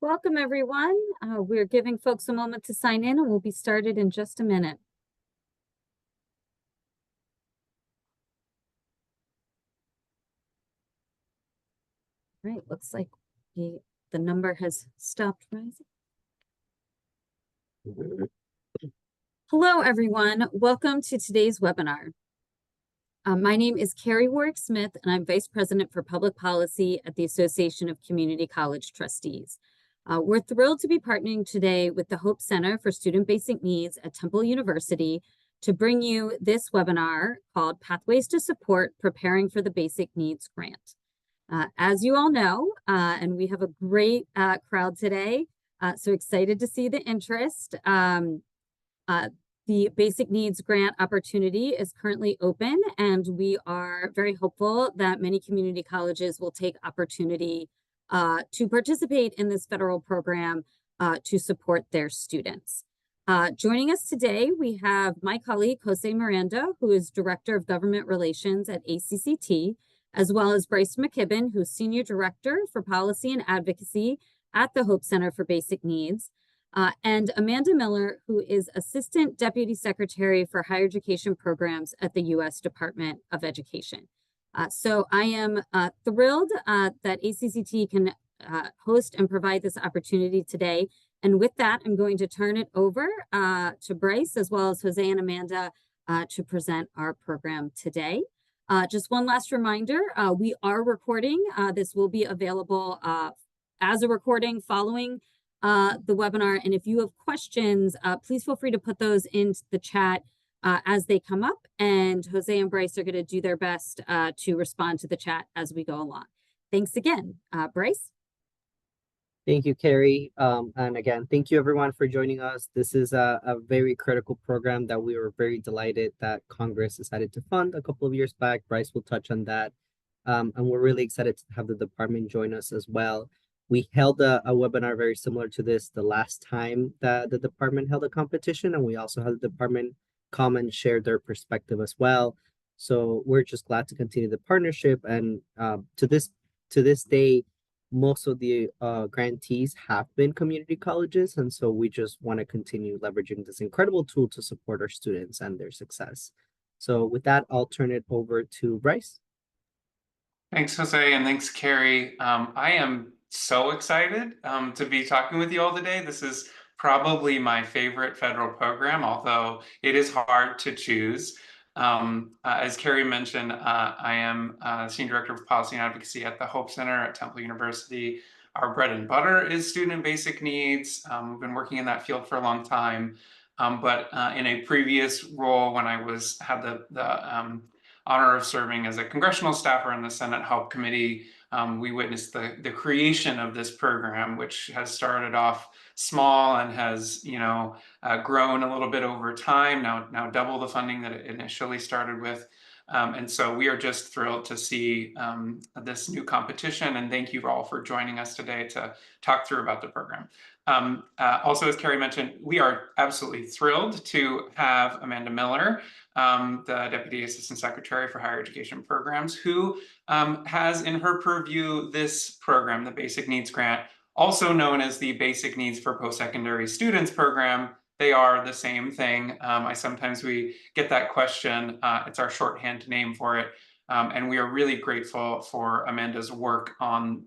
Welcome, everyone. We're giving folks a moment to sign in, and we'll be started in just a minute. All right, looks like the number has stopped rising. Hello, everyone. Welcome to today's webinar. My name is Carrie Warwick-Smith, and I'm Vice President for Public Policy at the Association of Community College Trustees. We're thrilled to be partnering today with the Hope Center for Student Basic Needs at Temple University to bring you this webinar called Pathways to Support Preparing for the Basic Needs Grant. As you all know, and we have a great crowd today, so excited to see the interest. The Basic Needs Grant opportunity is currently open, and we are very hopeful that many community colleges will take opportunity to participate in this federal program to support their students. Joining us today, we have my colleague, Jose Miranda, who is Director of Government Relations at ACCT, as well as Bryce McKibben, who's Senior Director for Policy and Advocacy at the Hope Center for Basic Needs, and Amanda Miller, who is Assistant Deputy Secretary for Higher Education Programs at the U.S. Department of Education. So I am thrilled that ACCT can host and provide this opportunity today. And with that, I'm going to turn it over to Bryce, as well as Jose and Amanda, to present our program today. Just one last reminder, we are recording. This will be available as a recording following the webinar. And if you have questions, please feel free to put those into the chat as they come up. And Jose and Bryce are going to do their best to respond to the chat as we go along. Thanks again. Bryce? Thank you, Carrie. And again, thank you everyone for joining us. This is a very critical program that we were very delighted that Congress decided to fund a couple of years back. Bryce will touch on that. And we're really excited to have the department join us as well. We held a webinar very similar to this the last time that the department held a competition, and we also had the department come and share their perspective as well. So we're just glad to continue the partnership. And to this day, most of the grantees have been community colleges, and so we just want to continue leveraging this incredible tool to support our students and their success. So with that, I'll turn it over to Bryce. Thanks, Jose, and thanks, Carrie. I am so excited to be talking with you all today. This is probably my favorite federal program, although it is hard to choose. As Carrie mentioned, I am Senior Director of Policy and Advocacy at the Hope Center at Temple University. Our bread and butter is student basic needs. We've been working in that field for a long time. But in a previous role, when I had the honor of serving as a congressional staffer in the Senate Help Committee, we witnessed the creation of this program, which has started off small and has, grown a little bit over time. Now double the funding that it initially started with, and so we are just thrilled to see this new competition. And thank you all for joining us today to talk through about the program. Also, as Carrie mentioned, we are absolutely thrilled to have Amanda Miller, the Deputy Assistant Secretary for Higher Education Programs, who has in her purview this program, the Basic Needs Grant, also known as the Basic Needs for Post-Secondary Students program. They are the same thing. Sometimes we get that question. It's our shorthand name for it. And we are really grateful for Amanda's work on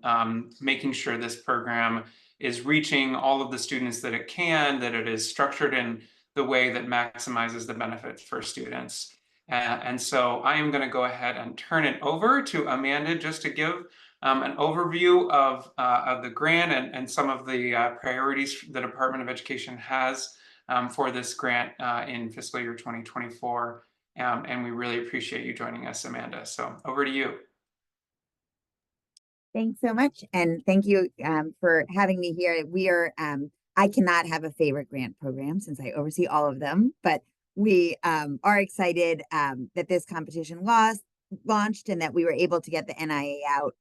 making sure this program is reaching all of the students that it can, that it is structured in the way that maximizes the benefits for students. And so I am going to go ahead and turn it over to Amanda just to give an overview of the grant and some of the priorities the Department of Education has for this grant in fiscal year 2024. And we really appreciate you joining us, Amanda. So over to you. Thanks so much. And thank you for having me here. I cannot have a favorite grant program since I oversee all of them, but we are excited that this competition launched and that we were able to get the NIA out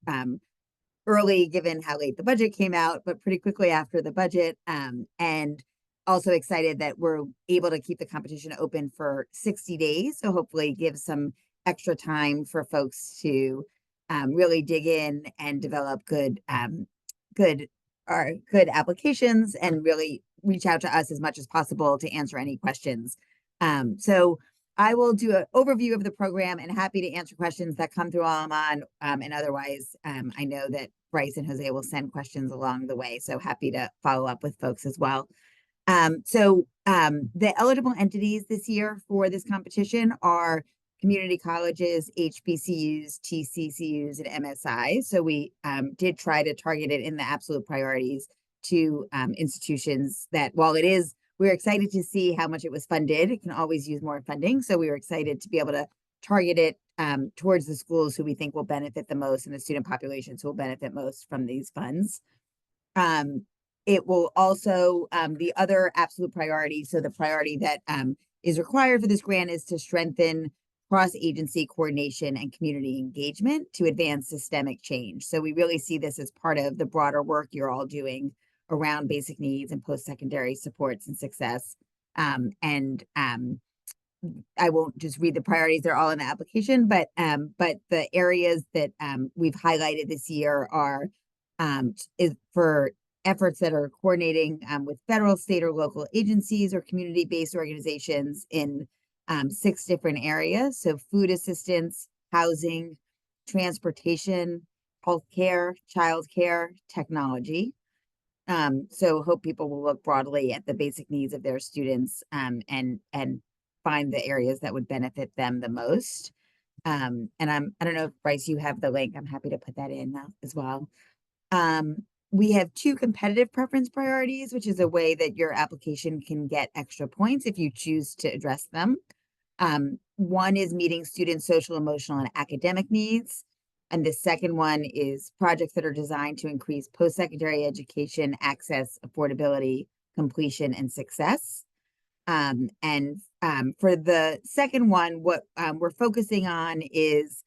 early, given how late the budget came out, but pretty quickly after the budget. And also excited that we're able to keep the competition open for 60 days. So hopefully give some extra time for folks to really dig in and develop good are good applications and really reach out to us as much as possible to answer any questions. So I will do an overview of the program and happy to answer questions that come through while I'm on. And otherwise, I know that Bryce and Jose will send questions along the way. So happy to follow up with folks as well. The eligible entities this year for this competition are community colleges, HBCUs, TCCUs, and MSIs. So we did try to target it in the absolute priorities to institutions that, while we're excited to see how much it was funded. It can always use more funding. So we were excited to be able to target it towards the schools who we think will benefit the most and the student populations who will benefit most from these funds. It will also, the other absolute priority, so the priority that is required for this grant is to strengthen cross-agency coordination and community engagement to advance systemic change. So we really see this as part of the broader work you're all doing around basic needs and post-secondary supports and success. I won't just read the priorities, they're all in the application, but the areas that we've highlighted this year are is for efforts that are coordinating with federal, state, or local agencies or community-based organizations in 6 different areas. So food assistance, housing, transportation, healthcare, childcare, technology. So hope people will look broadly at the basic needs of their students and find the areas that would benefit them the most. And I don't know if Bryce, you have the link. I'm happy to put that in as well. We have 2 competitive preference priorities, which is a way that your application can get extra points if you choose to address them. One is meeting students' social, emotional, and academic needs. And the second one is projects that are designed to increase post-secondary education, access, affordability, completion, and success. For the second one, what we're focusing on is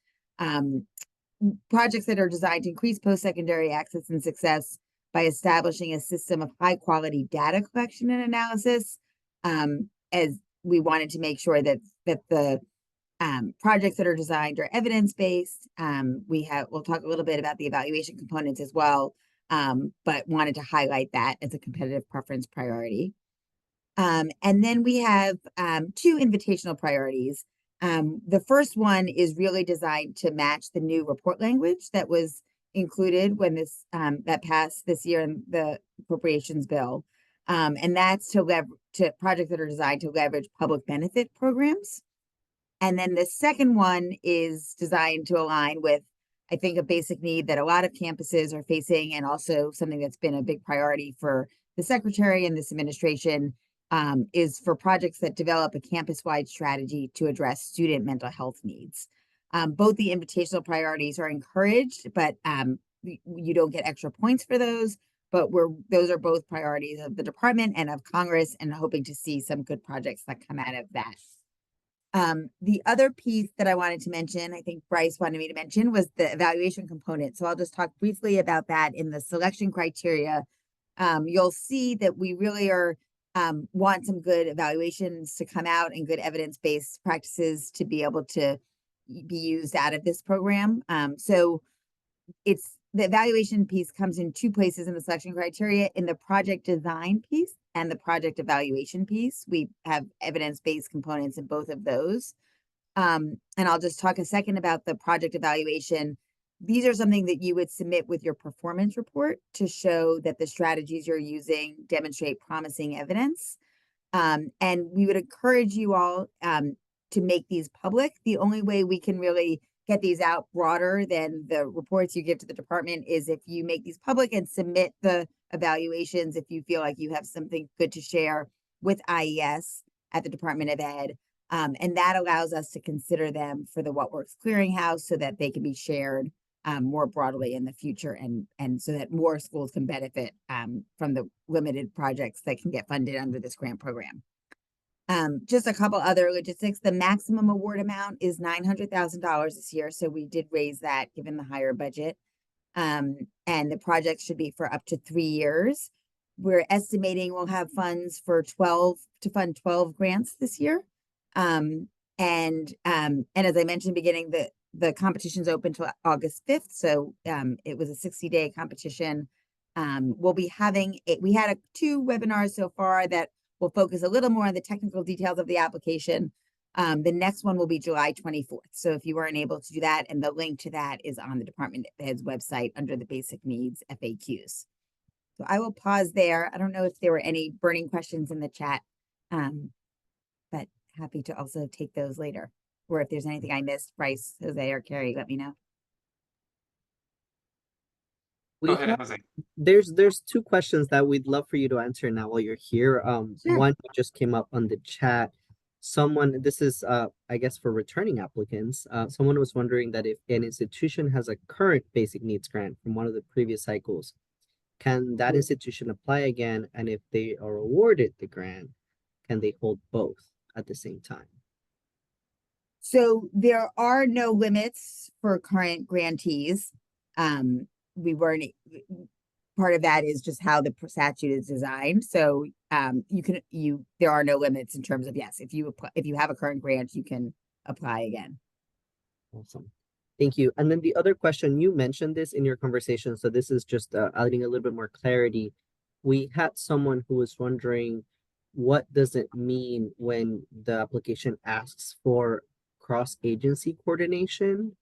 projects that are designed to increase post-secondary access and success by establishing a system of high-quality data collection and analysis. As we wanted to make sure that the projects that are designed are evidence-based. We'll talk a little bit about the evaluation components as well, but wanted to highlight that as a competitive preference priority. And then we have 2 invitational priorities. The first one is really designed to match the new report language that was included when this that passed this year in the appropriations bill. And that's to projects that are designed to leverage public benefit programs. And then the second one is designed to align with, I think, a basic need that a lot of campuses are facing, and also something that's been a big priority for the secretary and this administration, is for projects that develop a campus-wide strategy to address student mental health needs. Both the invitational priorities are encouraged, but you don't get extra points for those. But those are both priorities of the department and of Congress, and hoping to see some good projects that come out of that. The other piece that I wanted to mention, I think Bryce wanted me to mention, was the evaluation component. So I'll just talk briefly about that. In the selection criteria, you'll see that we really want some good evaluations to come out and good evidence-based practices to be able to be used out of this program. So the evaluation piece comes in 2 places in the selection criteria: in the project design piece and the project evaluation piece. We have evidence-based components in both of those. And I'll just talk a second about the project evaluation. These are something that you would submit with your performance report to show that the strategies you're using demonstrate promising evidence. And we would encourage you all to make these public. The only way we can really get these out broader than the reports you give to the department is if you make these public and submit the evaluations if you feel like you have something good to share with IES at the Department of Ed. And that allows us to consider them for the What Works Clearinghouse so that they can be shared more broadly in the future, and so that more schools can benefit from the limited projects that can get funded under this grant program. Just a couple other logistics. The maximum award amount is $900,000 this year. So we did raise that given the higher budget. And the project should be for up to 3 years. We're estimating we'll have funds for to fund 12 grants this year. And as I mentioned beginning, the competition's open till August 5th. So it was a 60-day competition. We'll be having we had two webinars so far that will focus a little more on the technical details of the application. The next one will be July 24th. So if you weren't able to do that, and the link to that is on the department head's website under the basic needs FAQs. So I will pause there. I don't know if there were any burning questions in the chat, but happy to also take those later. Or if there's anything I missed, Bryce, Jose, or Carrie, let me know. Go ahead, Jose. There's two questions that we'd love for you to answer now while you're here. Sure. One just came up on the chat. This is I guess for returning applicants. Someone was wondering that if an institution has a current basic needs grant from one of the previous cycles, can that institution apply again? And if they are awarded the grant, can they hold both at the same time? So there are no limits for current grantees. We weren't, part of that is just how the statute is designed. So there are no limits in terms of, yes, if you have a current grant, you can apply again. Awesome. Thank you. And then the other question, you mentioned this in your conversation, so this is just adding a little bit more clarity. We had someone who was wondering, what does it mean when the application asks for cross-agency coordination?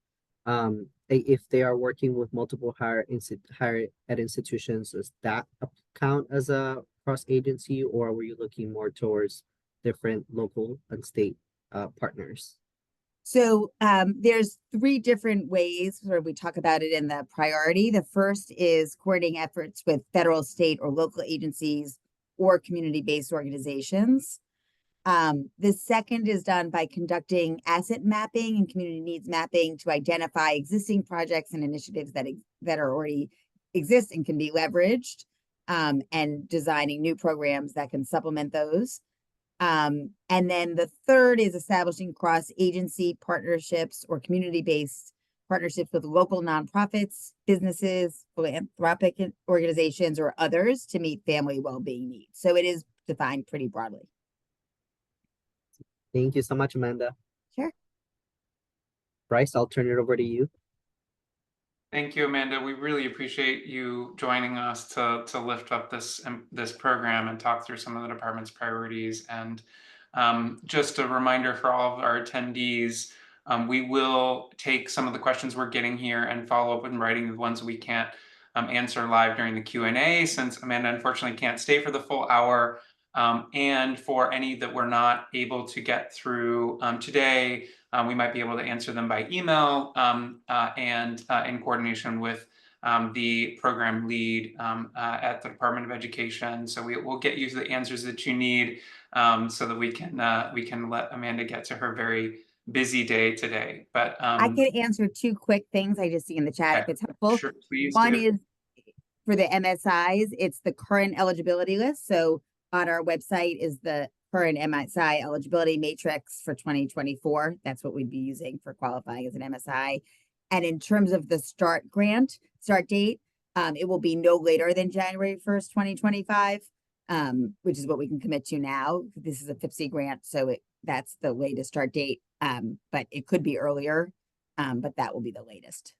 If they are working with multiple higher ed institutions, does that count as a cross-agency, or were you looking more towards different local and state partners? So there's three different ways where we talk about it in the priority. The first is coordinating efforts with federal, state, or local agencies or community-based organizations. The second is done by conducting asset mapping and community needs mapping to identify existing projects and initiatives that are already exist and can be leveraged, and designing new programs that can supplement those. And then the third is establishing cross-agency partnerships or community-based partnerships with local nonprofits, businesses, philanthropic organizations, or others to meet family well-being needs. So it is defined pretty broadly. Thank you so much, Amanda. Sure. Bryce, I'll turn it over to you. Thank you, Amanda. We really appreciate you joining us to lift up this program and talk through some of the department's priorities. And just a reminder for all of our attendees, we will take some of the questions we're getting here and follow up in writing the ones we can't answer live during the Q&A, since Amanda unfortunately can't stay for the full hour. And for any that we're not able to get through today, we might be able to answer them by email and in coordination with the program lead at the Department of Education. So we'll get you the answers that you need so that we can let Amanda get to her very busy day today. But I can answer two quick things I just see in the chat if it's helpful. Sure, please. One is for the MSIs, it's the current eligibility list. So on our website is the current MSI eligibility matrix for 2024. That's what we'd be using for qualifying as an MSI. And in terms of the start date, it will be no later than January 1st, 2025, which is what we can commit to now. This is a FIPSI grant, so that's the latest start date, but it could be earlier, but that will be the latest.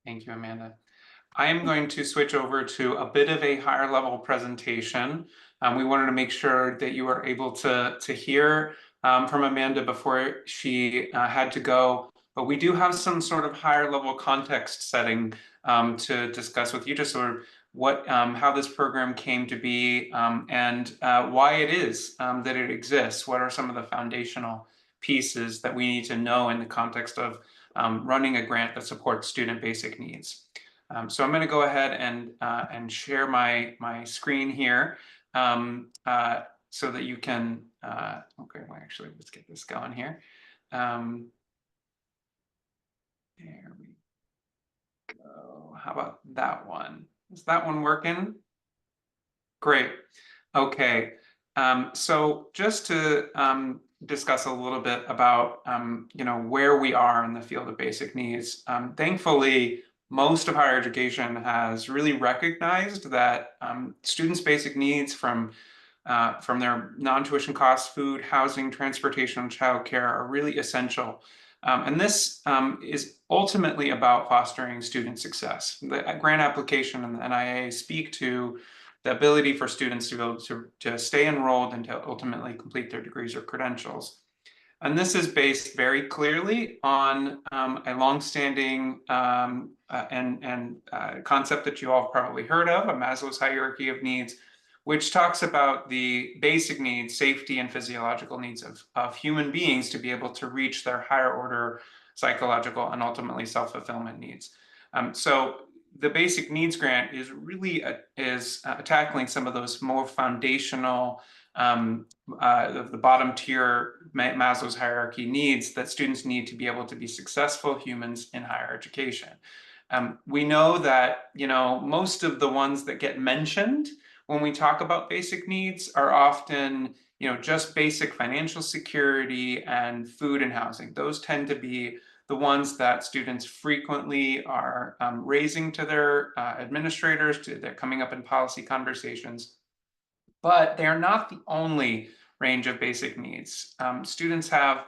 Thank you, Amanda. I am going to switch over to a bit of a higher level presentation. We wanted to make sure that you are able to hear from Amanda before she had to go, but we do have some sort of higher level context setting to discuss with you, just sort of what how this program came to be and why it is that it exists. What are some of the foundational pieces that we need to know in the context of running a grant that supports student basic needs. So I'm going to go ahead and share my screen here so that you can, okay, well, actually, let's get this going here. There we go. How about that one? Is that one working? Great. Okay. So just to discuss a little bit about, where we are in the field of basic needs. Thankfully, most of higher education has really recognized that students' basic needs from their non-tuition costs, food, housing, transportation, and childcare are really essential And this is ultimately about fostering student success. The grant application and the NIA speak to the ability for students to be able to stay enrolled and to ultimately complete their degrees or credentials. And this is based very clearly on a longstanding concept that you all have probably heard of, a Maslow's hierarchy of needs, which talks about the basic needs, safety and physiological needs of human beings to be able to reach their higher order psychological and ultimately self-fulfillment needs. So the Basic Needs Grant is really tackling some of those more foundational the bottom tier Maslow's hierarchy needs that students need to be able to be successful humans in higher education. We know that, you know, most of the ones that get mentioned when we talk about basic needs are often, you know, just basic financial security and food and housing. Those tend to be the ones that students frequently are raising to their administrators, they're coming up in policy conversations. But they are not the only range of basic needs. Students have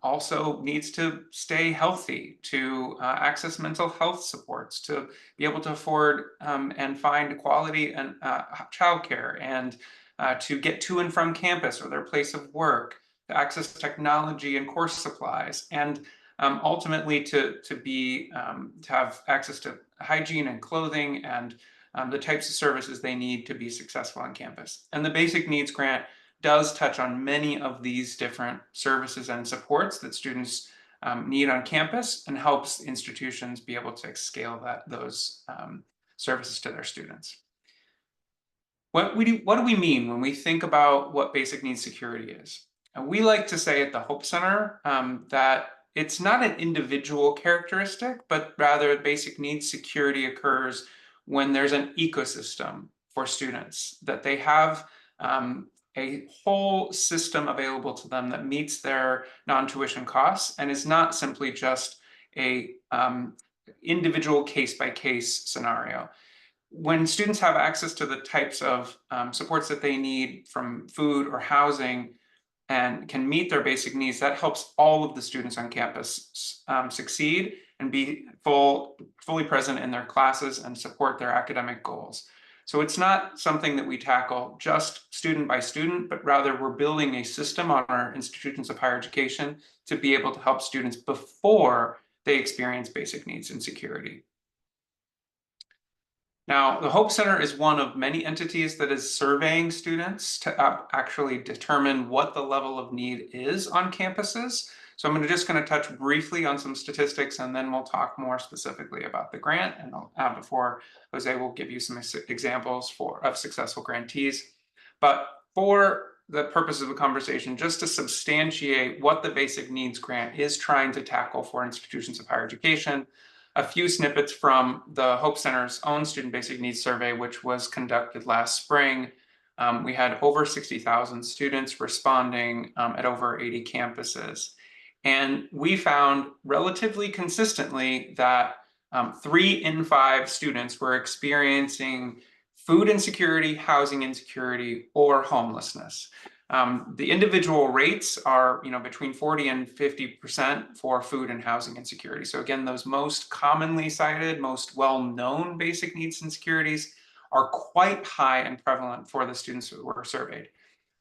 also needs to stay healthy, to access mental health supports, to be able to afford and find quality and childcare, and to get to and from campus or their place of work, to access technology and course supplies, and ultimately to have access to hygiene and clothing and the types of services they need to be successful on campus. And the Basic Needs Grant does touch on many of these different services and supports that students need on campus, and helps institutions be able to scale those services to their students. What do we mean when we think about what basic needs security is? And we like to say at the Hope Center that it's not an individual characteristic, but rather basic needs security occurs when there's an ecosystem for students, that they have a whole system available to them that meets their non-tuition costs and is not simply just a individual case-by-case scenario. When students have access to the types of supports that they need from food or housing and can meet their basic needs, that helps all of the students on campus succeed and be fully present in their classes and support their academic goals. So it's not something that we tackle just student by student, but rather we're building a system on our institutions of higher education to be able to help students before they experience basic needs insecurity. Now, the Hope Center is one of many entities that is surveying students to actually determine what the level of need is on campuses. So I'm just going to touch briefly on some statistics, and then we'll talk more specifically about the grant. And before Jose will give you some examples of successful grantees. But for the purpose of the conversation, just to substantiate what the Basic Needs Grant is trying to tackle for institutions of higher education, a few snippets from the Hope Center's own Student Basic Needs Survey, which was conducted last spring. We had over 60,000 students responding at over 80 campuses. And we found relatively consistently that 3 in 5 students were experiencing food insecurity, housing insecurity, or homelessness. The individual rates are, you know, between 40 and 50% for food and housing insecurity. So again, those most commonly cited, most well-known basic needs insecurities are quite high and prevalent for the students who were surveyed.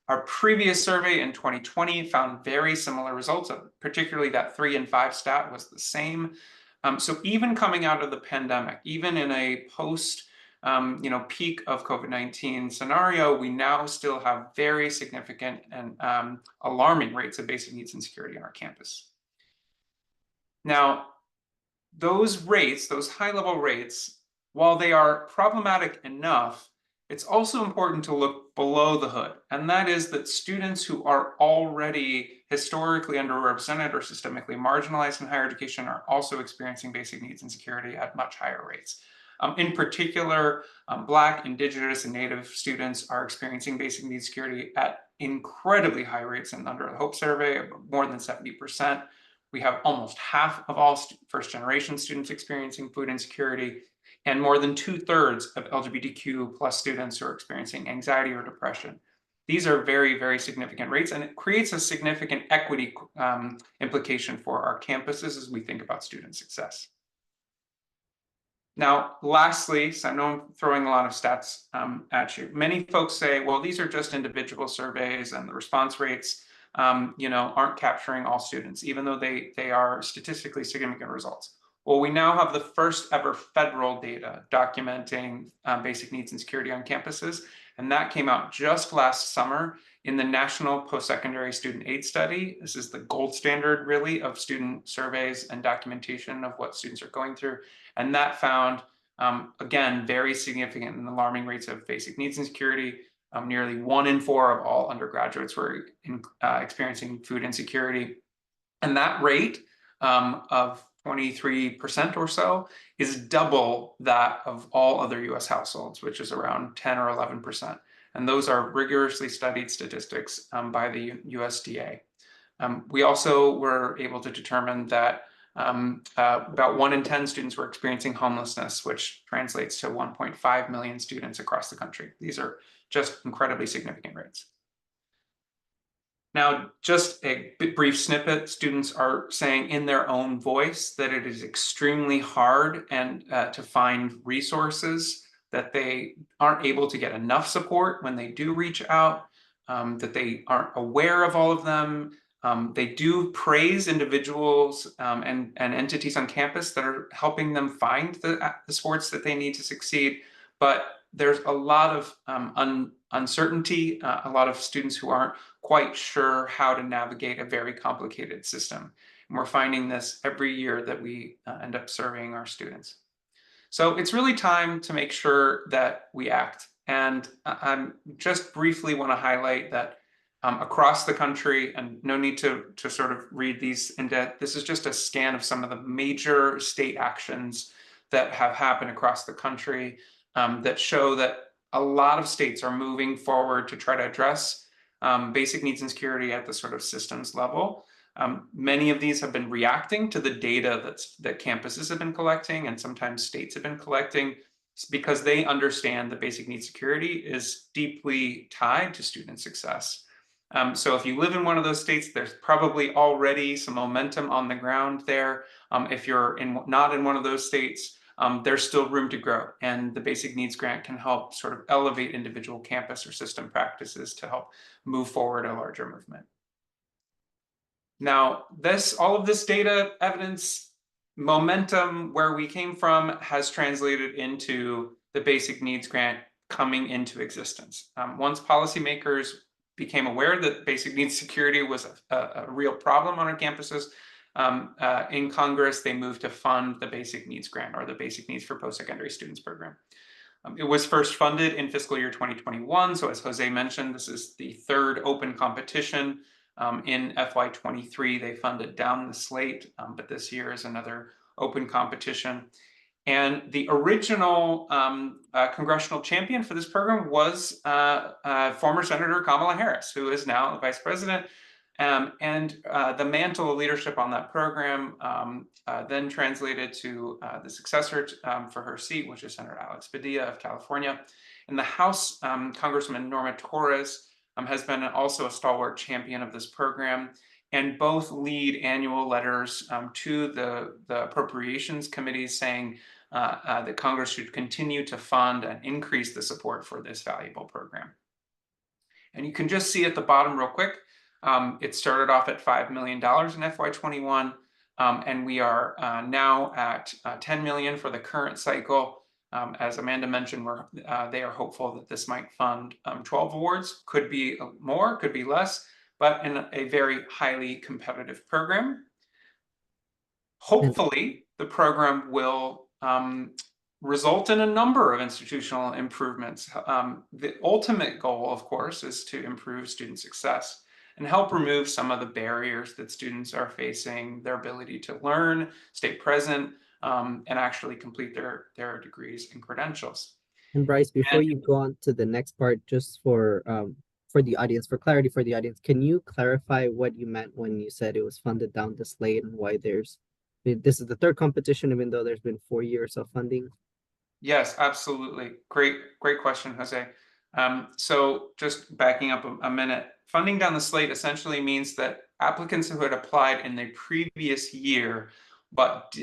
Our previous survey in 2020 found very similar results, particularly that 3 in 5 stat was the same. So even coming out of the pandemic, even in a post peak of COVID-19 scenario, we now still have very significant and alarming rates of basic needs insecurity on our campus. Now, those rates, those high-level rates, while they are problematic enough, it's also important to look below the hood, and that is that students who are already historically underrepresented or systemically marginalized in higher education are also experiencing basic needs insecurity at much higher rates. In particular, Black, Indigenous, and Native students are experiencing basic needs security at incredibly high rates, and under the Hope Survey, more than 70%. We have almost half of all first-generation students experiencing food insecurity, and more than 2/3 of LGBTQ+ students who are experiencing anxiety or depression. These are very, very significant rates, and it creates a significant equity implication for our campuses as we think about student success. Now, lastly, so I know I'm throwing a lot of stats at you. Many folks say, well, these are just individual surveys and the response rates aren't capturing all students, even though they are statistically significant results. Well, we now have the first ever federal data documenting basic needs and security on campuses. And that came out just last summer in the National Post-Secondary Student Aid Study. This is the gold standard, really, of student surveys and documentation of what students are going through. And that found, again, very significant and alarming rates of basic needs and security. Nearly 1 in 4 of all undergraduates were experiencing food insecurity. And that rate of 23% or so is double that of all other US households, which is around 10 or 11%. And those are rigorously studied statistics by the USDA. We also were able to determine that about 1 in 10 students were experiencing homelessness, which translates to 1.5 million students across the country. These are just incredibly significant rates. Now, just a brief snippet, students are saying in their own voice that it is extremely hard and to find resources, that they aren't able to get enough support when they do reach out, that they aren't aware of all of them. They do praise individuals and entities on campus that are helping them find the supports that they need to succeed. But there's a lot of uncertainty, a lot of students who aren't quite sure how to navigate a very complicated system. And we're finding this every year that we end up surveying our students. So it's really time to make sure that we act. And I just briefly want to highlight that across the country, and no need to sort of read these in depth, this is just a scan of some of the major state actions that have happened across the country that show that a lot of states are moving forward to try to address basic needs and security at the sort of systems level. Many of these have been reacting to the data that campuses have been collecting, and sometimes states have been collecting, because they understand that basic needs security is deeply tied to student success. So if you live in one of those states, there's probably already some momentum on the ground there. If you're not in one of those states, there's still room to grow, and the Basic Needs Grant can help sort of elevate individual campus or system practices to help move forward a larger movement. Now, all of this data, evidence, momentum, where we came from, has translated into the Basic Needs Grant coming into existence. Once policymakers became aware that basic needs security was a real problem on our campuses, in Congress, they moved to fund the Basic Needs Grant, or the Basic Needs for Post-Secondary Students program. It was first funded in fiscal year 2021. So as Jose mentioned, this is the third open competition. In FY23, they funded down the slate, but this year is another open competition. And the original congressional champion for this program was former Senator Kamala Harris, who is now the vice president. And the mantle of leadership on that program then translated to the successor for her seat, which is Senator Alex Padilla of California. In the House, Congressman Norma Torres has been also a stalwart champion of this program, and both lead annual letters to the appropriations committees saying that Congress should continue to fund and increase the support for this valuable program. And you can just see at the bottom real quick, it started off at $5 million in FY21, and we are now at $10 million for the current cycle. As Amanda mentioned, they are hopeful that this might fund 12 awards, could be more, could be less, but in a very highly competitive program. Hopefully, the program will result in a number of institutional improvements. The ultimate goal, of course, is to improve student success and help remove some of the barriers that students are facing, their ability to learn, stay present, and actually complete their degrees and credentials. And Bryce, before you go on to the next part, just for the audience, for clarity for the audience, can you clarify what you meant when you said it was funded down the slate, and why this is the third competition, even though there's been 4 years of funding? Yes, absolutely. Great question, Jose. So just backing up a minute, funding down the slate essentially means that applicants who had applied in the previous year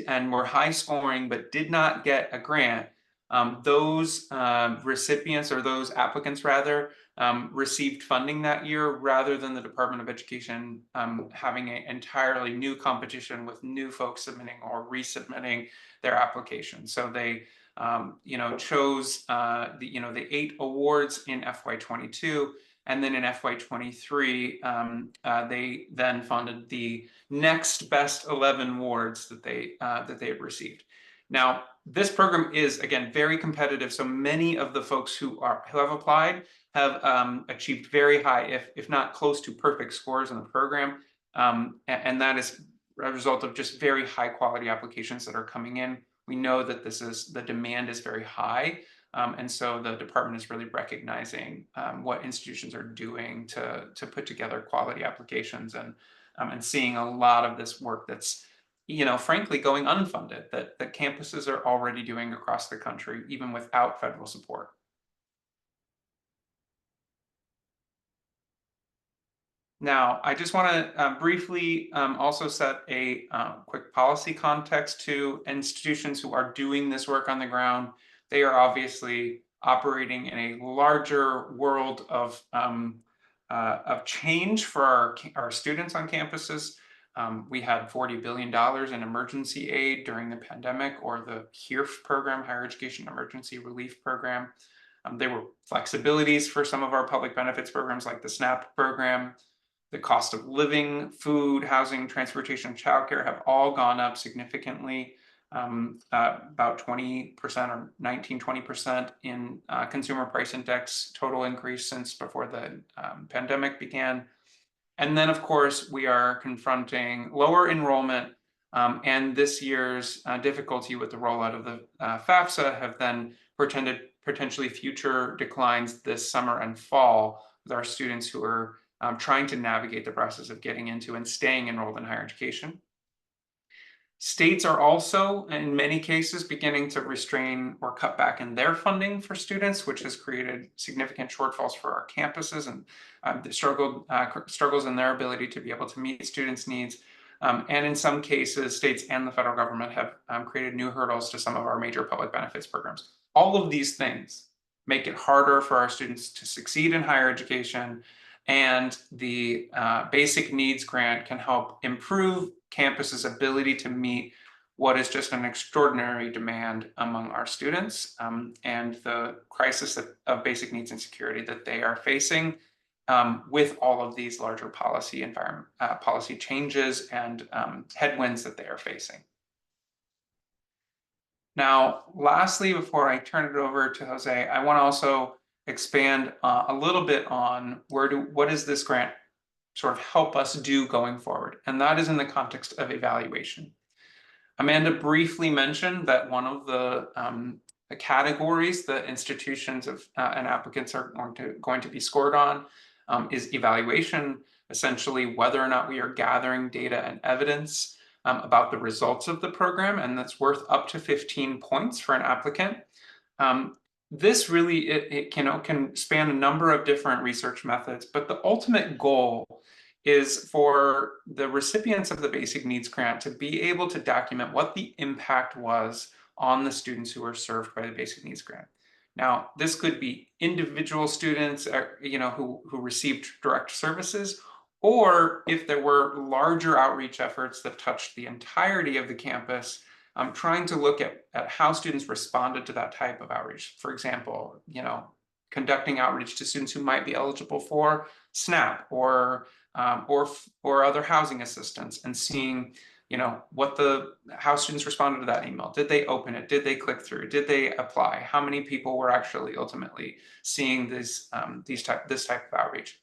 and were high scoring but did not get a grant, those recipients, or those applicants rather, received funding that year, rather than the Department of Education having an entirely new competition with new folks submitting or resubmitting their application. So they chose the 8 awards in FY22, and then in FY23 they then funded the next best 11 awards that they had received. Now, this program is, again, very competitive. So many of the folks who have applied have achieved very high, if not close to perfect scores in the program, and that is a result of just very high quality applications that are coming in. We know that the demand is very high, and so the department is really recognizing what institutions are doing to put together quality applications, and seeing a lot of this work that's, frankly, going unfunded, that campuses are already doing across the country, even without federal support. Now, I just want to briefly also set a quick policy context to institutions who are doing this work on the ground. They are obviously operating in a larger world of change for our students on campuses. We had $40 billion in emergency aid during the pandemic, or the HEERF program, Higher Education Emergency Relief Program. There were flexibilities for some of our public benefits programs like the SNAP program. The cost of living, food, housing, transportation, childcare have all gone up significantly, about 20% or 20% in consumer price index total increase since before the pandemic began. And then, of course, we are confronting lower enrollment, and this year's difficulty with the rollout of the FAFSA have then portended potentially future declines this summer and fall with our students who are trying to navigate the process of getting into and staying enrolled in higher education. States are also, in many cases, beginning to restrain or cut back in their funding for students, which has created significant shortfalls for our campuses, and the struggles in their ability to be able to meet students' needs. And in some cases, states and the federal government have created new hurdles to some of our major public benefits programs. All of these things make it harder for our students to succeed in higher education, and the Basic Needs Grant can help improve campus's ability to meet what is just an extraordinary demand among our students, and the crisis of basic needs and security that they are facing with all of these larger policy changes and headwinds that they are facing. Now, lastly, before I turn it over to Jose, I want to also expand a little bit on what does this grant sort of help us do going forward, and that is in the context of evaluation. Amanda briefly mentioned that one of the categories that institutions and applicants are going to be scored on is evaluation, essentially whether or not we are gathering data and evidence about the results of the program, and that's worth up to 15 points for an applicant. This really, it can span a number of different research methods, but the ultimate goal is for the recipients of the Basic Needs Grant to be able to document what the impact was on the students who are served by the Basic Needs Grant. Now, this could be individual students, who received direct services, or if there were larger outreach efforts that touched the entirety of the campus, trying to look at how students responded to that type of outreach. For example, conducting outreach to students who might be eligible for SNAP or other housing assistance, and seeing, how students responded to that email. Did they open it? Did they click through? Did they apply? How many people were actually ultimately seeing this type of outreach?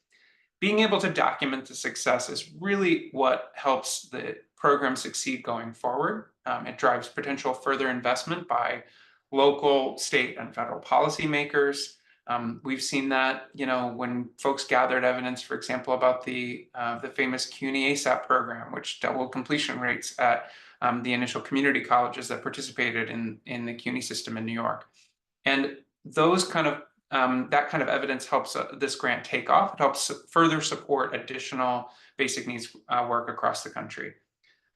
Being able to document the success is really what helps the program succeed going forward. It drives potential further investment by local, state, and federal policymakers. We've seen that, when folks gathered evidence, for example, about the famous CUNY ASAP program, which doubled completion rates at the initial community colleges that participated in the CUNY system in New York. And those kind of that kind of evidence helps this grant take off. It helps further support additional basic needs work across the country.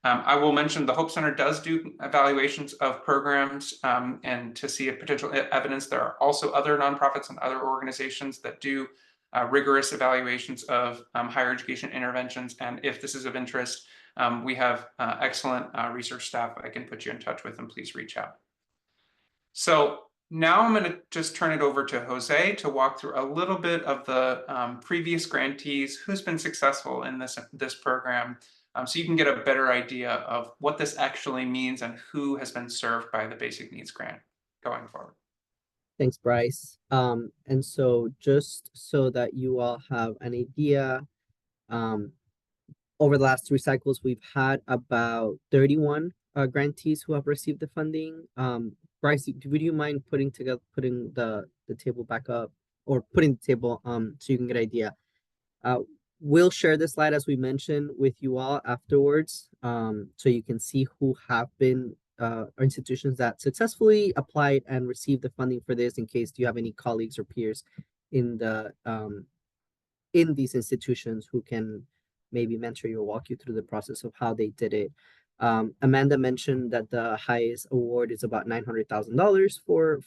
I will mention the Hope Center does do evaluations of programs, and to see if potential evidence. There are also other nonprofits and other organizations that do rigorous evaluations of higher education interventions. And if this is of interest, we have excellent research staff I can put you in touch with, and please reach out. So now I'm going to just turn it over to Jose to walk through a little bit of the previous grantees, who's been successful in this program, so you can get a better idea of what this actually means and who has been served by the Basic Needs Grant going forward. Thanks, Bryce. And so just so that you all have an idea, over the last 3 cycles, we've had about 31 grantees who have received the funding. Bryce, would you mind putting the table back up, or putting the table so you can get an idea? We'll share this slide, as we mentioned, with you all afterwards, so you can see who have been institutions that successfully applied and received the funding for this, in case you have any colleagues or peers in these institutions who can maybe mentor you or walk you through the process of how they did it. Amanda mentioned that the highest award is about $900,000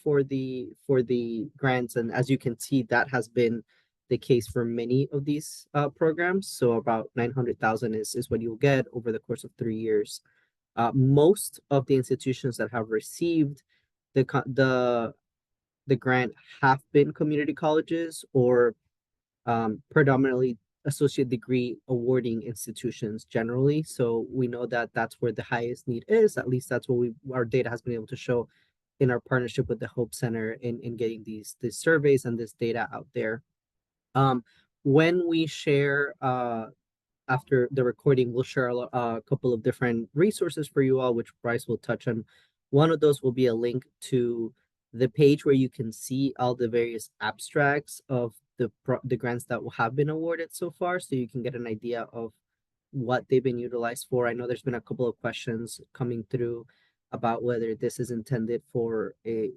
for the grants, and as you can see, that has been the case for many of these programs. So about 900,000 is what you'll get over the course of 3 years. Most of the institutions that have received the grant have been community colleges or predominantly associate degree awarding institutions generally. So we know that that's where the highest need is. At least that's what our data has been able to show in our partnership with the Hope Center in getting these surveys and this data out there. When we share after the recording, we'll share a couple of different resources for you all, which Bryce will touch on. One of those will be a link to the page where you can see all the various abstracts of the grants that have been awarded so far, so you can get an idea of what they've been utilized for. I know there's been a couple of questions coming through about whether this is intended for a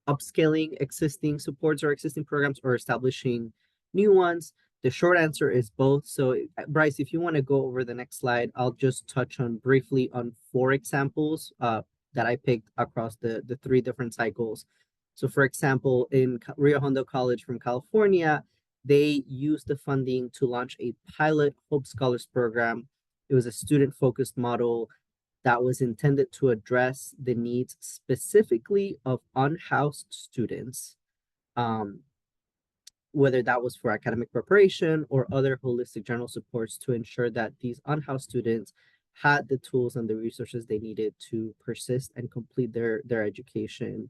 upscaling existing supports or existing programs or establishing new ones. The short answer is both. So Bryce, if you want to go over the next slide, I'll just touch on briefly on 4 examples that I picked across the 3 different cycles. So for example, in Rio Hondo College from California, they used the funding to launch a pilot Hope Scholars program. It was a student-focused model that was intended to address the needs specifically of unhoused students, whether that was for academic preparation or other holistic general supports, to ensure that these unhoused students had the tools and the resources they needed to persist and complete their education.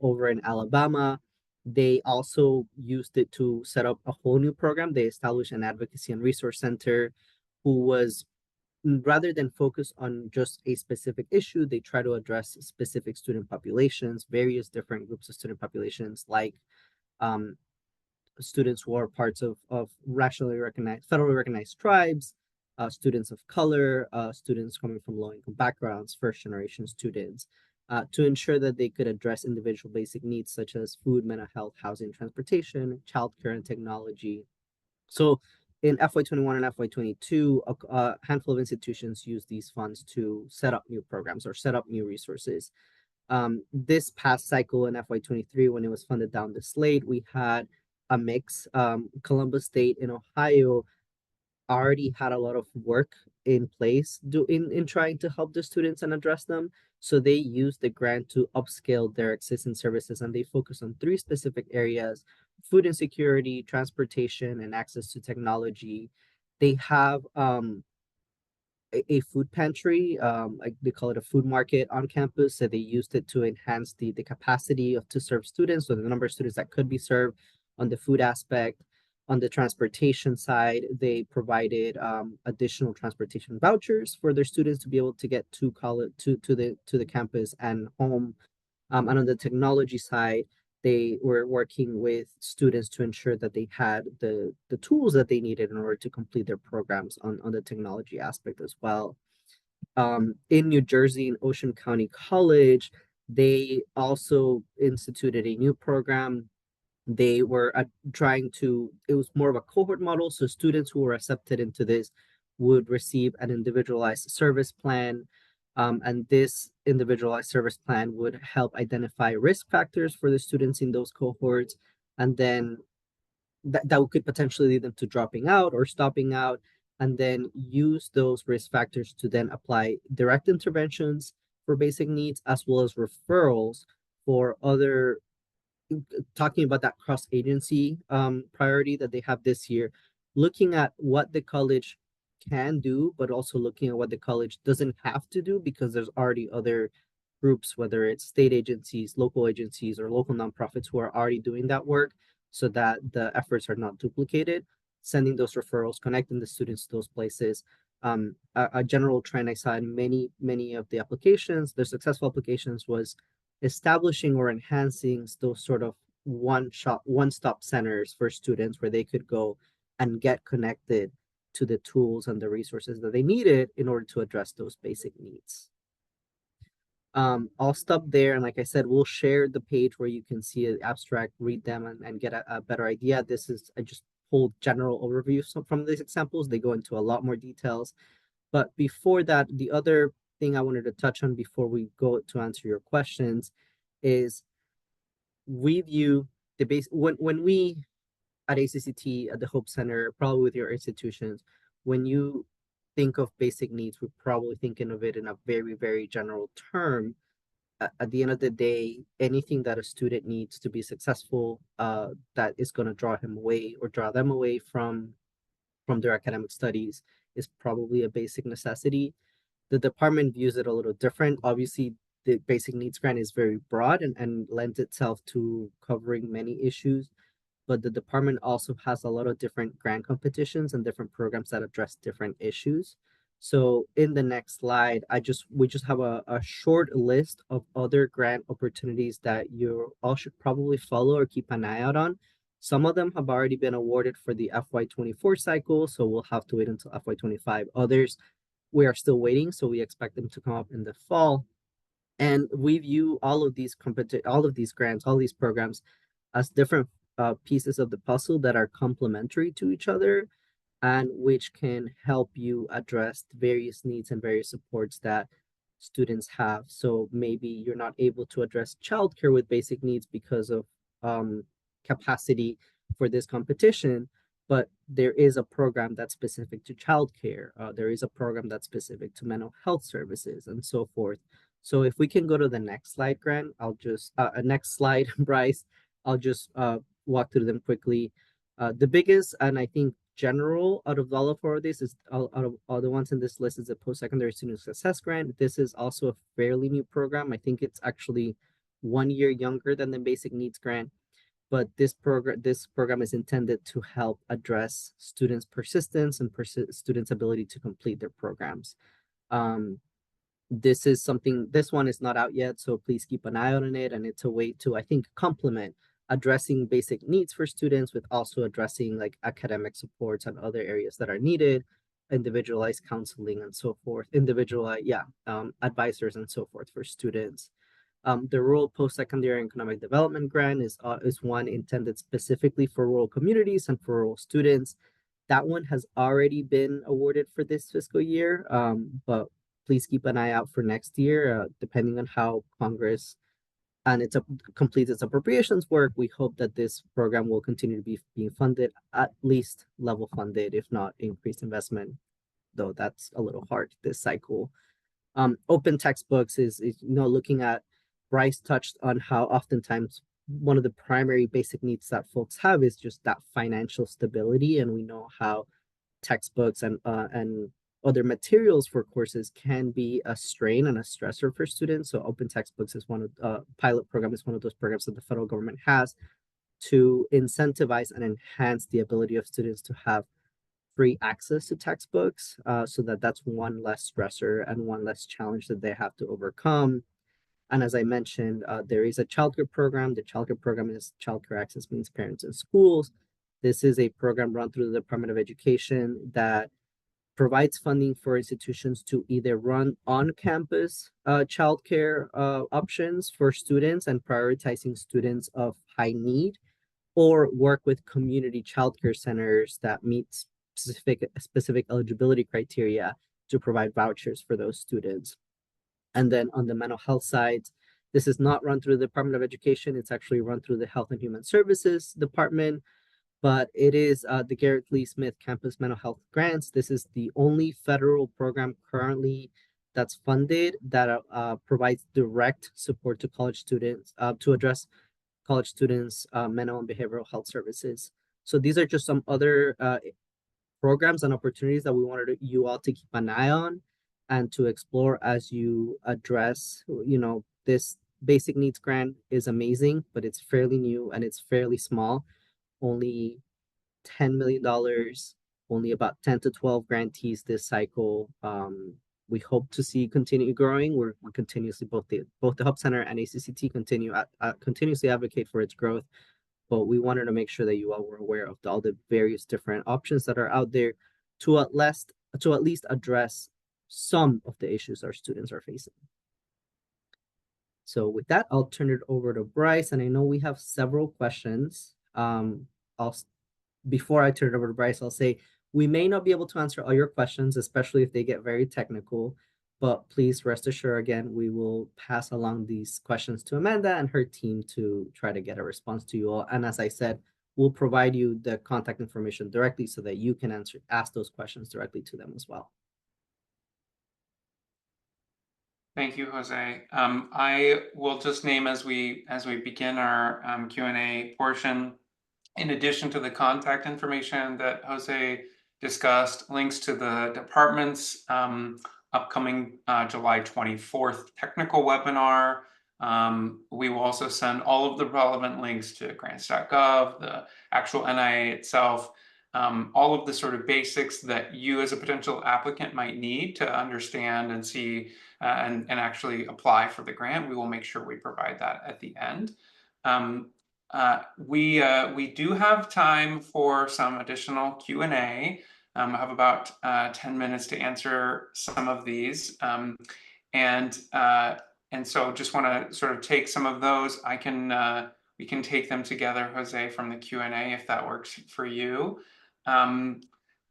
Over in Alabama, they also used it to set up a whole new program. They established an advocacy and resource center who was, rather than focus on just a specific issue, they try to address specific student populations, various different groups of student populations, like students who are parts of federally recognized tribes, students of color, students coming from low-income backgrounds, first-generation students, to ensure that they could address individual basic needs such as food, mental health, housing, transportation, childcare, and technology. So in FY21 and FY22, a handful of institutions use these funds to set up new programs or set up new resources. This past cycle in FY23, when it was funded down the slate, we had a mix. Columbus State in Ohio already had a lot of work in place in trying to help the students and address them. So they used the grant to upscale their existing services, and they focus on 3 specific areas: food insecurity, transportation, and access to technology. They have a food pantry, like they call it a food market on campus. So they used it to enhance the capacity to serve students, so the number of students that could be served on the food aspect. On the transportation side, they provided additional transportation vouchers for their students to be able to get to college, to the campus and home. And on the technology side, they were working with students to ensure that they had the tools that they needed in order to complete their programs on the technology aspect as well. In New Jersey, in Ocean County College, they also instituted a new program They were trying to, it was more of a cohort model. So students who were accepted into this would receive an individualized service plan. And this individualized service plan would help identify risk factors for the students in those cohorts. And then that could potentially lead them to dropping out or stopping out, and then use those risk factors to then apply direct interventions for basic needs as well as referrals for other, talking about that cross agency priority that they have this year, looking at what the college can do, but also looking at what the college doesn't have to do because there's already other groups, whether it's state agencies, local agencies, or local nonprofits who are already doing that work so that the efforts are not duplicated, sending those referrals, connecting the students to those places. A general trend I saw in many of the applications, the successful applications, was establishing or enhancing those sort of one-stop centers for students where they could go and get connected to the tools and the resources that they needed in order to address those basic needs. I'll stop there. And like I said, we'll share the page where you can see an abstract, read them, and get a better idea. This is, I just pulled general overview from these examples. They go into a lot more details. But before that, the other thing I wanted to touch on before we go to answer your questions is we view the base when we at ACCT, at the Hope Center, probably with your institutions, when you think of basic needs, we're probably thinking of it in a very, very general term. At the end of the day, anything that a student needs to be successful, that is going to draw him away or draw them away from their academic studies, is probably a basic necessity. The department views it a little different. Obviously, the basic needs grant is very broad and lends itself to covering many issues, but the department also has a lot of different grant competitions and different programs that address different issues. So in the next slide, we just have a short list of other grant opportunities that you all should probably follow or keep an eye out on. Some of them have already been awarded for the FY24 cycle, so we'll have to wait until FY25. Others, we are still waiting, so we expect them to come up in the fall. And we view all of these grants, all these programs, as different pieces of the puzzle that are complementary to each other and which can help you address various needs and various supports that students have. So maybe you're not able to address childcare with basic needs because of capacity for this competition, but there is a program that's specific to childcare. There is a program that's specific to mental health services and so forth. So if we can go to the next slide, Grant, I'll just, next slide, Bryce, I'll just walk through them quickly. The biggest, and I think general out of all of this is, out of all the ones in this list, is the Post-Secondary Student Success Grant. This is also a fairly new program. I think it's actually 1 year younger than the Basic Needs Grant. But this program is intended to help address students' persistence and students' ability to complete their programs. This one is not out yet, so please keep an eye on it. And it's a way to, I think, complement addressing basic needs for students with also addressing like academic supports and other areas that are needed, individualized counseling and so forth, advisors and so forth for students. The Rural Post-Secondary Economic Development Grant is one intended specifically for rural communities and for rural students. That one has already been awarded for this fiscal year, but please keep an eye out for next year, depending on how Congress completes its appropriations work. We hope that this program will continue to be being funded, at least level funded, if not increased investment, though that's a little hard this cycle. Open textbooks is looking at, Bryce touched on how oftentimes one of the primary basic needs that folks have is just that financial stability, and we know how textbooks and other materials for courses can be a strain and a stressor for students. So open textbooks is one of pilot program is one of those programs that the federal government has to incentivize and enhance the ability of students to have free access to textbooks, so that's one less stressor and one less challenge that they have to overcome. And as I mentioned, there is a childcare program. The childcare program is Childcare Access Means Parents in Schools. This is a program run through the Department of Education that provides funding for institutions to either run on-campus childcare options for students and prioritizing students of high need, or work with community childcare centers that meet specific eligibility criteria to provide vouchers for those students. And then on the mental health side, this is not run through the Department of Education. It's actually run through the Health and Human Services Department, but it is the Garrett Lee Smith Campus Mental Health Grants. This is the only federal program currently that's funded that provides direct support to college students to address college students' mental and behavioral health services. So these are just some other programs and opportunities that we wanted you all to keep an eye on and to explore as you address, this basic needs grant is amazing, but it's fairly new and it's fairly small. Only $10 million, only about 10 to 12 grantees this cycle. We hope to see continue growing. We're continuously both the Hub Center and ACCT continuously advocate for its growth, but we wanted to make sure that you all were aware of all the various different options that are out there to at least address some of the issues our students are facing. So with that, I'll turn it over to Bryce, and I know we have several questions. Before I turn it over to Bryce, I'll say we may not be able to answer all your questions, especially if they get very technical, but please rest assured, again, we will pass along these questions to Amanda and her team to try to get a response to you all. And as I said, we'll provide you the contact information directly so that you can ask those questions directly to them as well. Thank you, Jose. I will just name as we begin our Q&A portion, in addition to the contact information that Jose discussed, links to the department's upcoming July 24th technical webinar. We will also send all of the relevant links to grants.gov, the actual NIA itself, all of the sort of basics that you as a potential applicant might need to understand and see and actually apply for the grant. We will make sure we provide that at the end. We do have time for some additional Q&A. I have about 10 minutes to answer some of these. And so just want to sort of take some of those. We can take them together, Jose, from the Q&A if that works for you.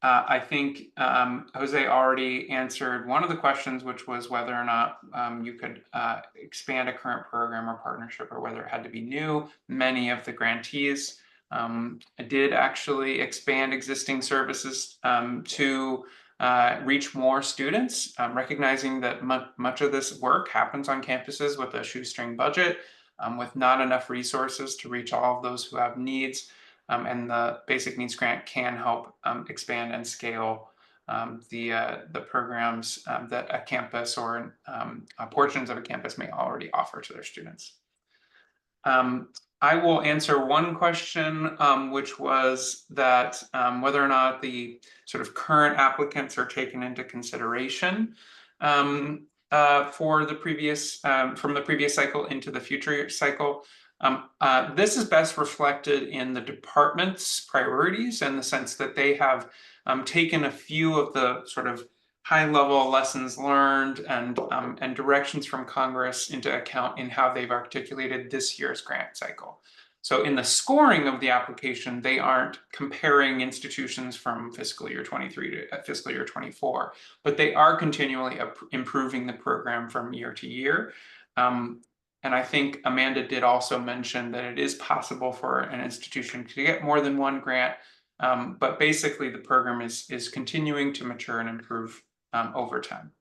I think Jose already answered one of the questions, which was whether or not you could expand a current program or partnership, or whether it had to be new. Many of the grantees did actually expand existing services to reach more students, recognizing that much of this work happens on campuses with a shoestring budget, with not enough resources to reach all of those who have needs. And the Basic Needs Grant can help expand and scale the programs that a campus or portions of a campus may already offer to their students. I will answer one question, which was that whether or not the sort of current applicants are taken into consideration for the previous from the previous cycle into the future cycle. This is best reflected in the department's priorities, in the sense that they have taken a few of the sort of high-level lessons learned and directions from Congress into account in how they've articulated this year's grant cycle. So in the scoring of the application, they aren't comparing institutions from fiscal year 23 to fiscal year 24, but they are continually improving the program from year to year. And I think Amanda did also mention that it is possible for an institution to get more than one grant, but basically the program is continuing to mature and improve over time.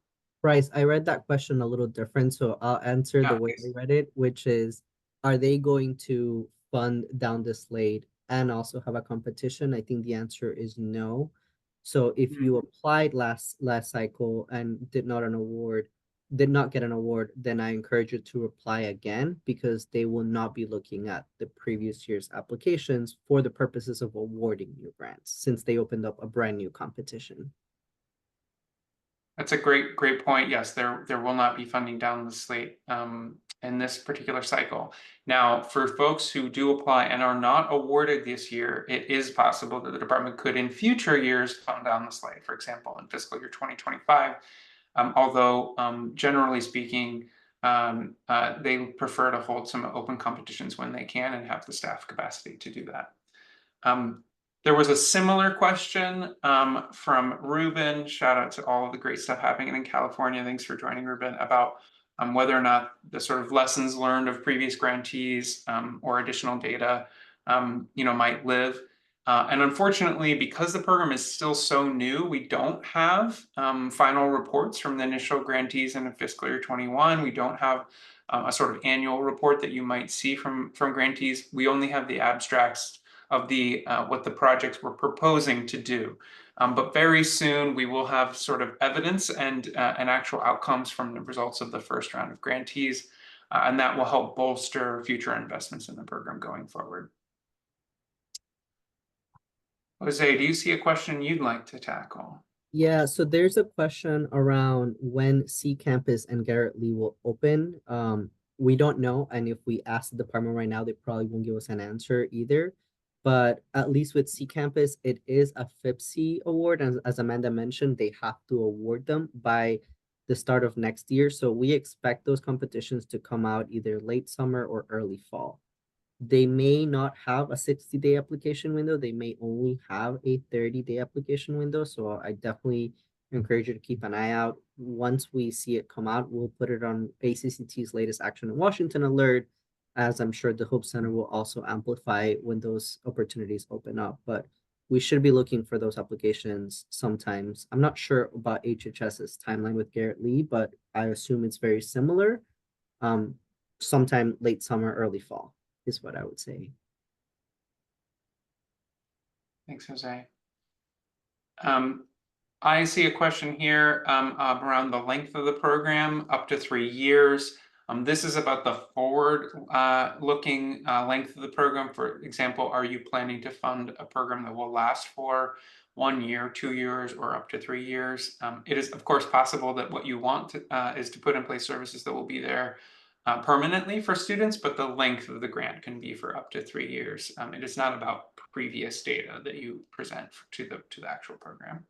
Bryce, I read that question a little different, so I'll answer the way I read it, which is, are they going to fund down the slate and also have a competition? I think the answer is no. So if you applied last cycle and did not get an award, then I encourage you to apply again, because they will not be looking at the previous year's applications for the purposes of awarding new grants, since they opened up a brand new competition. That's a great point. Yes, there will not be funding down the slate in this particular cycle. Now, for folks who do apply and are not awarded this year, it is possible that the department could in future years fund down the slate, for example, in fiscal year 2025. Although generally speaking, they prefer to hold some open competitions when they can and have the staff capacity to do that. There was a similar question from Ruben. Shout out to all of the great stuff happening in California. Thanks for joining, Ruben, about whether or not the sort of lessons learned of previous grantees or additional data, might live. And unfortunately, because the program is still so new, we don't have final reports from the initial grantees in fiscal year 21. We don't have a sort of annual report that you might see from grantees. We only have the abstracts of the what the projects were proposing to do. But very soon we will have sort of evidence and actual outcomes from the results of the first round of grantees, and that will help bolster future investments in the program going forward. Jose, do you see a question you'd like to tackle? Yeah, so there's a question around when C Campus and Garrett Lee will open. We don't know, and if we ask the department right now, they probably won't give us an answer either. But at least with C Campus, it is a FIPSI award, and as Amanda mentioned, they have to award them by the start of next year. So we expect those competitions to come out either late summer or early fall. They may not have a 60-day application window. They may only have a 30-day application window. So I definitely encourage you to keep an eye out. Once we see it come out, we'll put it on ACCT's latest Action in Washington alert, as I'm sure the Hope Center will also amplify when those opportunities open up. But we should be looking for those applications sometimes. I'm not sure about HHS's timeline with Garrett Lee, but I assume it's very similar. Sometime late summer, early fall is what I would say. Thanks, Jose. I see a question here around the length of the program, up to 3 years. This is about the forward-looking length of the program. For example, are you planning to fund a program that will last for 1 year, 2 years, or up to 3 years? It is, of course, possible that what you want to, is to put in place services that will be there permanently for students, but the length of the grant can be for up to 3 years. It is not about previous data that you present to the actual program.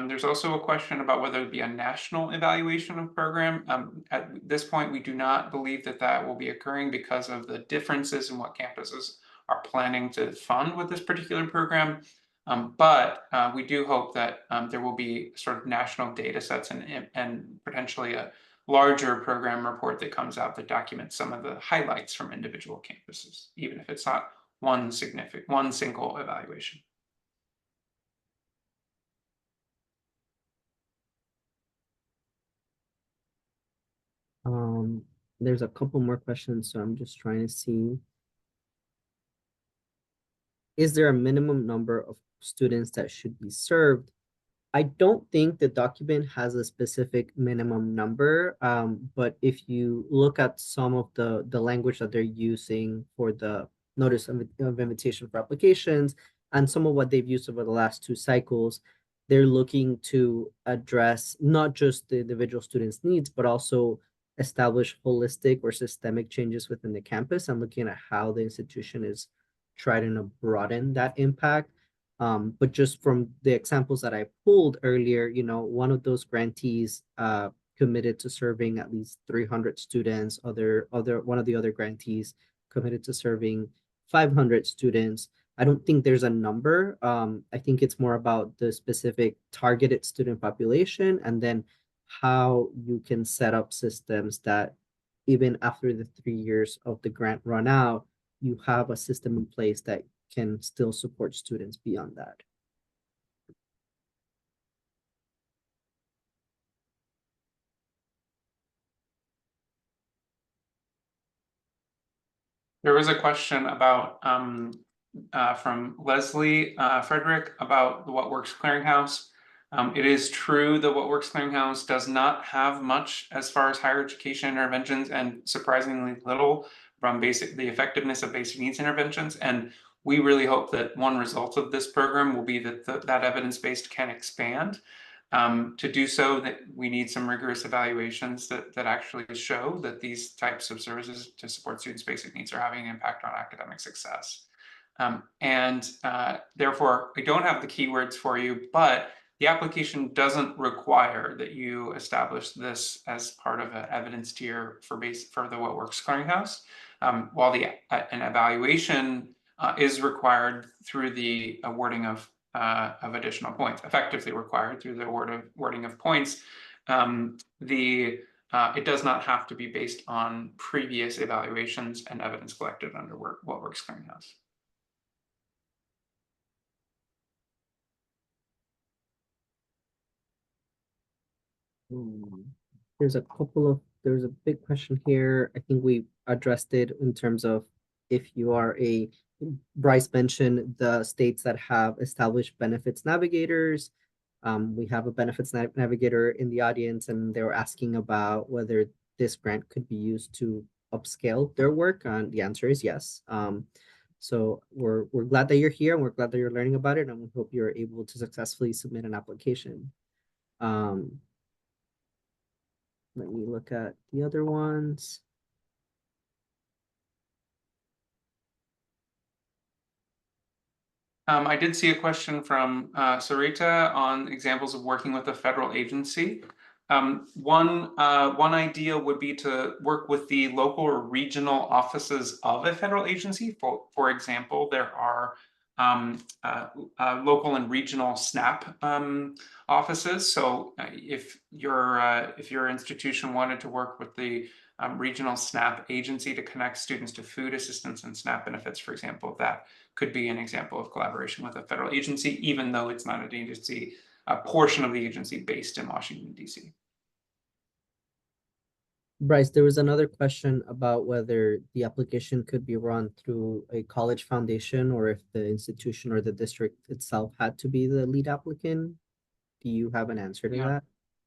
There's also a question about whether it'd be a national evaluation of program. At this point, we do not believe that that will be occurring because of the differences in what campuses are planning to fund with this particular program. But we do hope that there will be sort of national data sets and potentially a larger program report that comes out that documents some of the highlights from individual campuses, even if it's not one single evaluation. There's a couple more questions, so I'm just trying to see. Is there a minimum number of students that should be served? I don't think the document has a specific minimum number, but if you look at some of the language that they're using for the notice of invitation for applications and some of what they've used over the last 2 cycles, they're looking to address not just the individual students' needs, but also establish holistic or systemic changes within the campus and looking at how the institution is trying to broaden that impact. But just from the examples that I pulled earlier, one of those grantees committed to serving at least 300 students. One of the other grantees committed to serving 500 students. I don't think there's a number. I think it's more about the specific targeted student population and then how you can set up systems that even after the 3 years of the grant run out, you have a system in place that can still support students beyond that. There was a question about from Leslie Frederick about the What Works Clearinghouse. It is true that What Works Clearinghouse does not have much as far as higher education interventions, and surprisingly little from the effectiveness of basic needs interventions. And we really hope that one result of this program will be that that evidence-based can expand. To do so, that we need some rigorous evaluations that actually show that these types of services to support students' basic needs are having an impact on academic success. Therefore, I don't have the keywords for you, but the application doesn't require that you establish this as part of an evidence tier for the What Works Clearinghouse, while an evaluation is required through the awarding of additional points, effectively required through the awarding of points. It does not have to be based on previous evaluations and evidence collected under What Works Clearinghouse. There's a big question here. I think we addressed it in terms of if you are Bryce mentioned the states that have established benefits navigators. We have a benefits navigator in the audience, and they were asking about whether this grant could be used to upscale their work, and the answer is yes. So we're glad that you're here, and we're glad that you're learning about it, and we hope you're able to successfully submit an application. Let me look at the other ones. I did see a question from Sarita on examples of working with a federal agency. One idea would be to work with the local or regional offices of a federal agency. For example, there are local and regional SNAP offices. So if your institution wanted to work with the regional SNAP agency to connect students to food assistance and SNAP benefits, for example, that could be an example of collaboration with a federal agency, even though it's not an agency, a portion of the agency based in Washington, D.C. Bryce, there was another question about whether the application could be run through a college foundation or if the institution or the district itself had to be the lead applicant. Do you have an answer to that?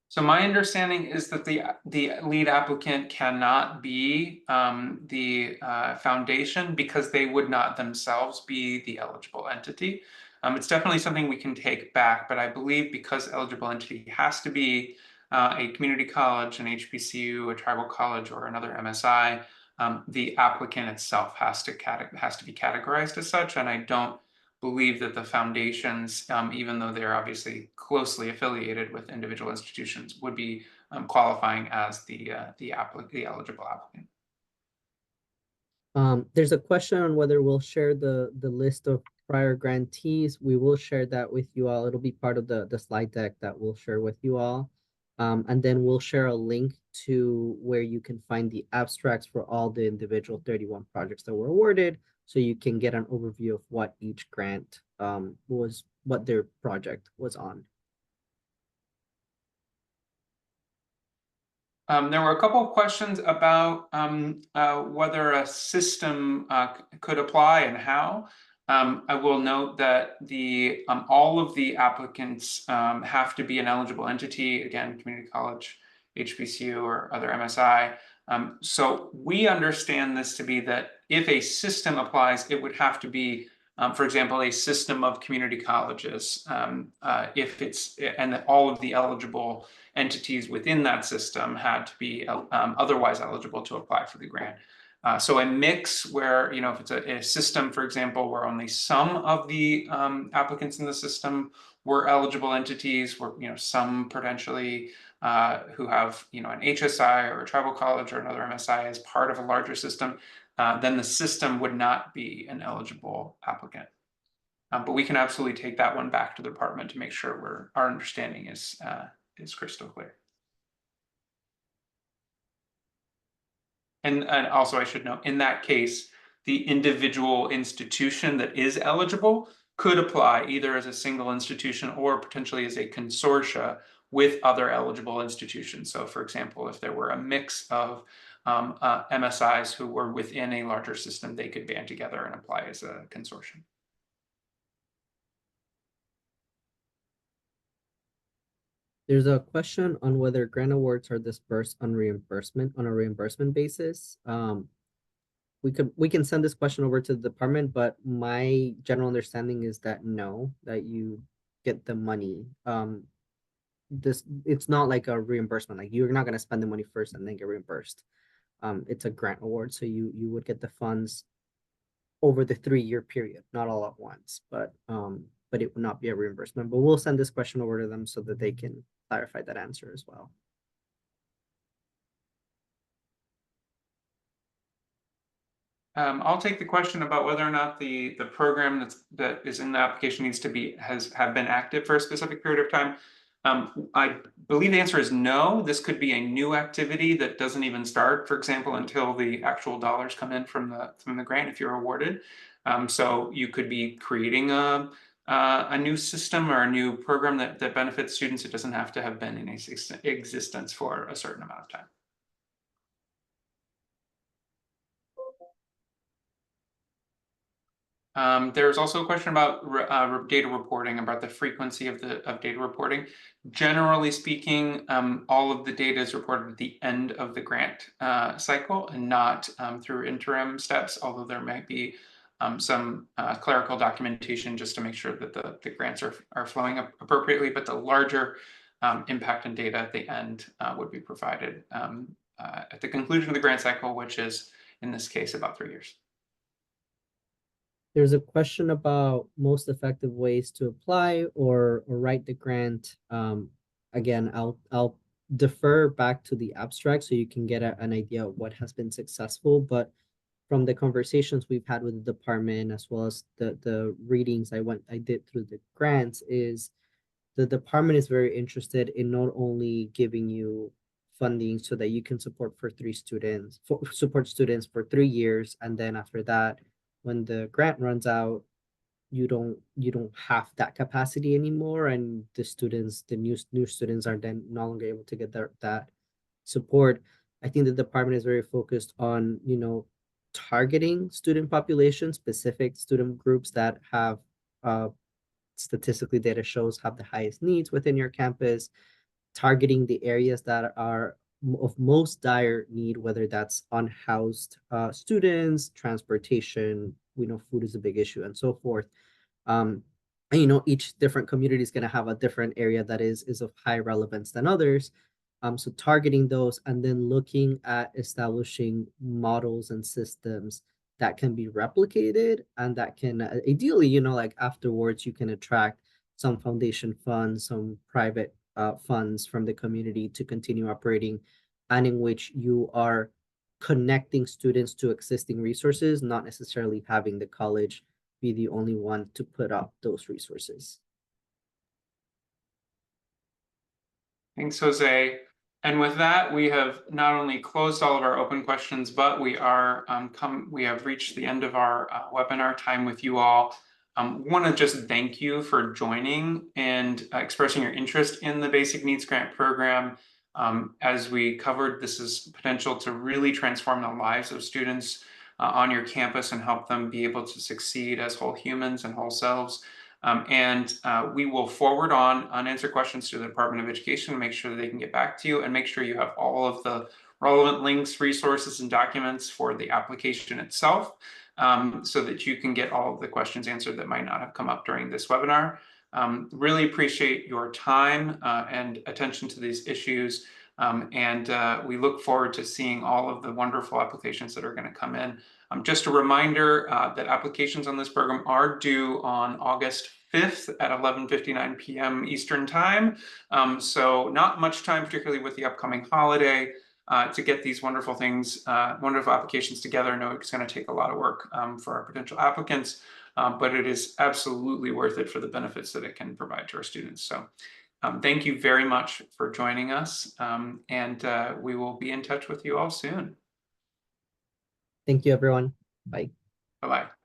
So my understanding is that the lead applicant cannot be the foundation because they would not themselves be the eligible entity. It's definitely something we can take back, but I believe because eligible entity has to be a community college, an HBCU, a tribal college, or another MSI, the applicant itself has to be categorized as such, and I don't believe that the foundations, even though they're obviously closely affiliated with individual institutions, would be qualifying as the eligible applicant. There's a question on whether we'll share the list of prior grantees. We will share that with you all. It'll be part of the slide deck that we'll share with you all. And then we'll share a link to where you can find the abstracts for all the individual 31 projects that were awarded, so you can get an overview of what each grant what their project was on. There were a couple of questions about whether a system could apply and how. I will note that all of the applicants have to be an eligible entity, again, community college, HBCU, or other MSI. So we understand this to be that if a system applies, it would have to be, for example, a system of community colleges, and that all of the eligible entities within that system had to be otherwise eligible to apply for the grant. So a mix where, if it's a system, for example, where only some of the applicants in the system were eligible entities, where, some potentially who have, an HSI or a tribal college or another MSI as part of a larger system, then the system would not be an eligible applicant. But we can absolutely take that one back to the department to make sure our understanding is crystal clear. And also I should note, in that case, the individual institution that is eligible could apply either as a single institution or potentially as a consortia with other eligible institutions. So for example, if there were a mix of MSIs who were within a larger system, they could band together and apply as a consortium. There's a question on whether grant awards are dispersed on a reimbursement basis. We can send this question over to the department, but my general understanding is that no, that you get the money. It's not like a reimbursement. Like, you're not going to spend the money first and then get reimbursed. It's a grant award, so you would get the funds over the 3-year period, not all at once. But but it would not be a reimbursement. But we'll send this question over to them so that they can clarify that answer as well. I'll take the question about whether or not the program that is in the application needs to have been active for a specific period of time. I believe the answer is no. This could be a new activity that doesn't even start, for example, until the actual dollars come in from the grant if you're awarded. So you could be creating a new system or a new program that benefits students. It doesn't have to have been in existence for a certain amount of time. There's also a question about data reporting, about the frequency of data reporting. Generally speaking, all of the data is reported at the end of the grant cycle and not through interim steps, although there might be some clerical documentation just to make sure that the grants are flowing appropriately, but the larger impact and data at the end would be provided at the conclusion of the grant cycle, which is in this case about 3 years. There's a question about most effective ways to apply or write the grant. Again, I'll defer back to the abstract so you can get an idea of what has been successful. But from the conversations we've had with the department, as well as the readings I did through the grants, is the department is very interested in not only giving you funding so that you can support students for 3 years, and then after that, when the grant runs out, you don't have that capacity anymore, and the new students are then no longer able to get that support. I think the department is very focused on, targeting student populations, specific student groups that have statistically data shows have the highest needs within your campus, targeting the areas that are of most dire need, whether that's unhoused students, transportation, we know food is a big issue, and so forth. And each different community is going to have a different area that is of high relevance than others. So targeting those and then looking at establishing models and systems that can be replicated and that can ideally, like afterwards, you can attract some foundation funds, some private funds from the community to continue operating, and in which you are connecting students to existing resources, not necessarily having the college be the only one to put up those resources. Thanks, Jose. And with that, we have not only closed all of our open questions, but we have reached the end of our webinar time with you all. Want to just thank you for joining and expressing your interest in the Basic Needs Grant Program. As we covered, this is potential to really transform the lives of students on your campus and help them be able to succeed as whole humans and whole selves. We will forward on unanswered questions to the Department of Education to make sure that they can get back to you, and make sure you have all of the relevant links, resources, and documents for the application itself, so that you can get all of the questions answered that might not have come up during this webinar. Really appreciate your time and attention to these issues. We look forward to seeing all of the wonderful applications that are going to come in. Just a reminder that applications on this program are due on August 5th at 11:59 p.m. Eastern Time. So not much time, particularly with the upcoming holiday, to get these wonderful applications together. I know it's going to take a lot of work for our potential applicants, but it is absolutely worth it for the benefits that it can provide to our students. So thank you very much for joining us, and we will be in touch with you all soon. Thank you, everyone. Bye. Bye-bye.